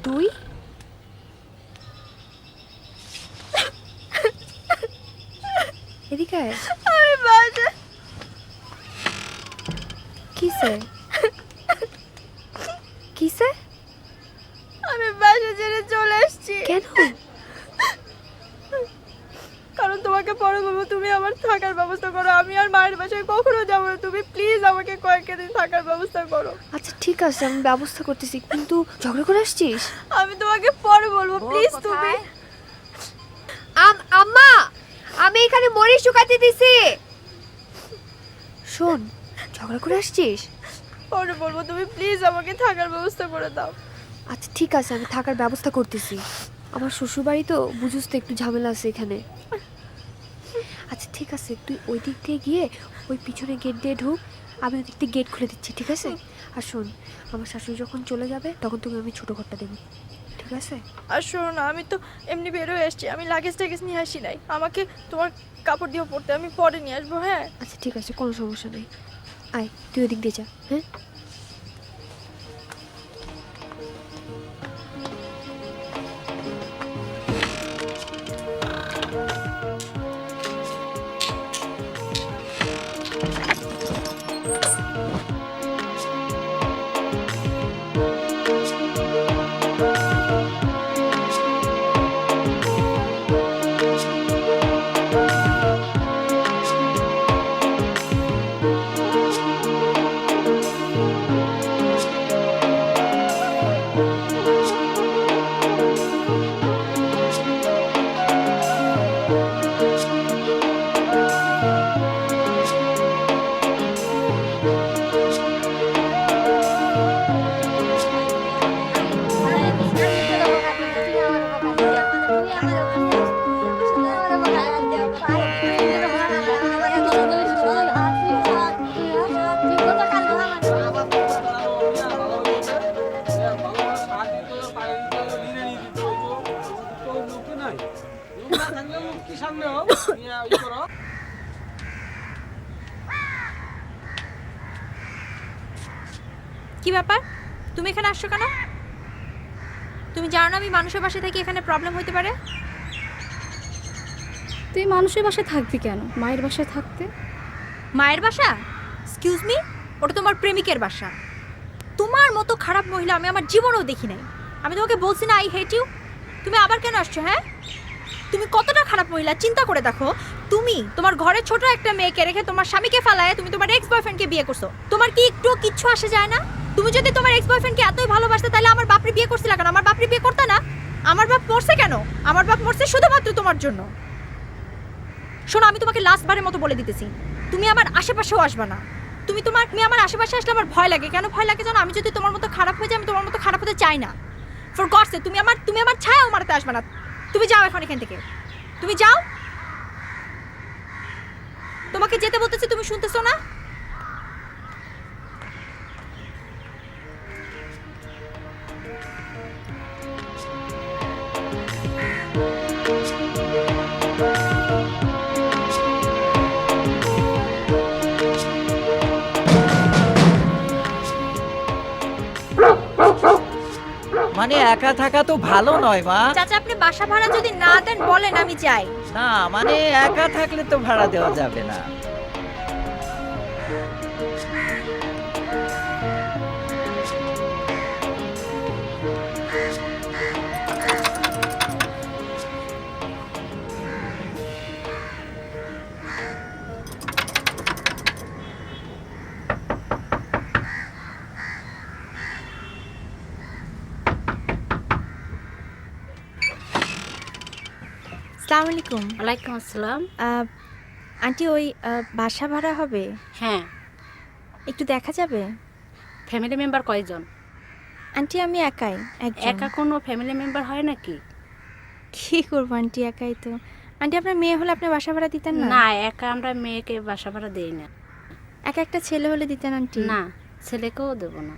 তুই এদিকে আয়। আমি বাসা কিসে কিসে আমি বাসা ছেড়ে চলে এসেছি। কেন? কারণ তোমাকে পরে বলবো, তুমি আমার থাকার ব্যবস্থা করো। আমি আর মায়ের বাসায় কখনো যাবো না। তুমি প্লিজ আমাকে কয়েকদিন থাকার ব্যবস্থা করো। আচ্ছা ঠিক আছে, আমি ব্যবস্থা করতেছি, কিন্তু ঝগড়া করে আসছিস? আমি তোমাকে পরে বলবো, প্লিজ তুমি। আম্মা, আমি এখানে মরিচ শুকাতে দিছি। শোন, ঝগড়া করে আসছিস? পরে বলবো, তুমি প্লিজ আমাকে থাকার ব্যবস্থা করে দাও। আচ্ছা ঠিক আছে, আমি থাকার ব্যবস্থা করতেছি। আমার শ্বশুর বাড়ি তো, বুঝুস তো, একটু ঝামেলা আছে এখানে। আচ্ছা ঠিক আছে, তুই ওই দিক দিয়ে গিয়ে ওই পিছনে গেট দিয়ে ঢুক, আমি ওই দিক দিয়ে গেট খুলে দিচ্ছি, ঠিক আছে? আর শোন, আমার শাশুড়ি যখন চলে যাবে তখন তোকে আমি ছোটো ঘরটা দেবো, ঠিক আছে? আর শোনো না, আমি তো এমনি বেরোয় এসেছি, আমি লাগেজ টাগেজ নিয়ে আসি নাই। আমাকে তোমার কাপড় দিয়ে পড়তে আমি পরে নিয়ে আসবো। হ্যাঁ আচ্ছা ঠিক আছে, কোনো সমস্যা নেই। আয়, তুই ওই দিক দিয়ে যা। হ্যাঁ কি ব্যাপার, তুমি এখানে আসছো কেন? তুমি জানো না আমি মানুষের বাসায় থাকি, এখানে প্রবলেম হতে পারে। তুই মানুষের বাসায় থাকবি কেন? মায়ের বাসায় থাকতে। মায়ের বাসা? এক্সকিউজ মি, ওটা তোমার প্রেমিকের বাসা। তোমার মতো খারাপ মহিলা আমি আমার জীবনেও দেখি নাই। আমি তোমাকে বলছি না আই হেট ইউ। তুমি আবার কেন আসছো? হ্যাঁ, তুমি কতটা খারাপ মহিলা চিন্তা করে দেখো। তুমি তোমার ঘরে ছোট একটা মেয়েকে রেখে তোমার স্বামীকে ফালায় তুমি তোমার এক্স বয়ফ্রেন্ডকে বিয়ে করছো। তোমার কি একটু কিচ্ছু আসে যায় না? তুমি যদি তোমার এক্স বয়ফ্রেন্ডকে এতই ভালোবাসতে তাহলে আমার বাপরে বিয়ে করছিলা কেন? আমার বাপরে বিয়ে করতে না? আমার বাপ মরছে কেন? আমার বাপ মরছে শুধুমাত্র তোমার জন্য। শোনো, আমি তোমাকে লাস্টবারের মতো বলে দিতেছি, তুমি আমার আশেপাশেও আসবে না। তুমি আমার আশেপাশে আসলে আমার ভয় লাগে। কেন ভয় লাগে জানো? আমি যদি তোমার মতো খারাপ হয়ে যাই, আমি তোমার মতো খারাপ হতে চাই না। ফর গডস সেক, তুমি আমার ছায়াও মারতে আসবে না। তুমি যাও এখন এখান থেকে, তুমি যাও। তোমাকে যেতে বলতেছি, তুমি শুনতেছো না? মানে একা থাকা তো ভালো নয় মা। চাচা, আপনি বাসা ভাড়া যদি না দেন বলেন, আমি যাই। না মানে একা থাকলে তো ভাড়া দেওয়া যাবে না। আসসালামু আলাইকুম। ওয়ালাইকুম আসসালাম। আন্টি, ওই বাসা ভাড়া হবে, হ্যাঁ। একটু দেখা যাবে? ফ্যামিলি মেম্বার কয়জন? আন্টি আমি একাই। একা কোনো ফ্যামিলি মেম্বার হয় নাকি? কি করবো আন্টি, একাই তো। আন্টি, আপনার মেয়ে হলে আপনি বাসা ভাড়া দিতেন না? না, একা আমরা মেয়েকে বাসা ভাড়া দেই না। একা একটা ছেলে হলে দিতেন আন্টি। না, ছেলেকেও দেবো না।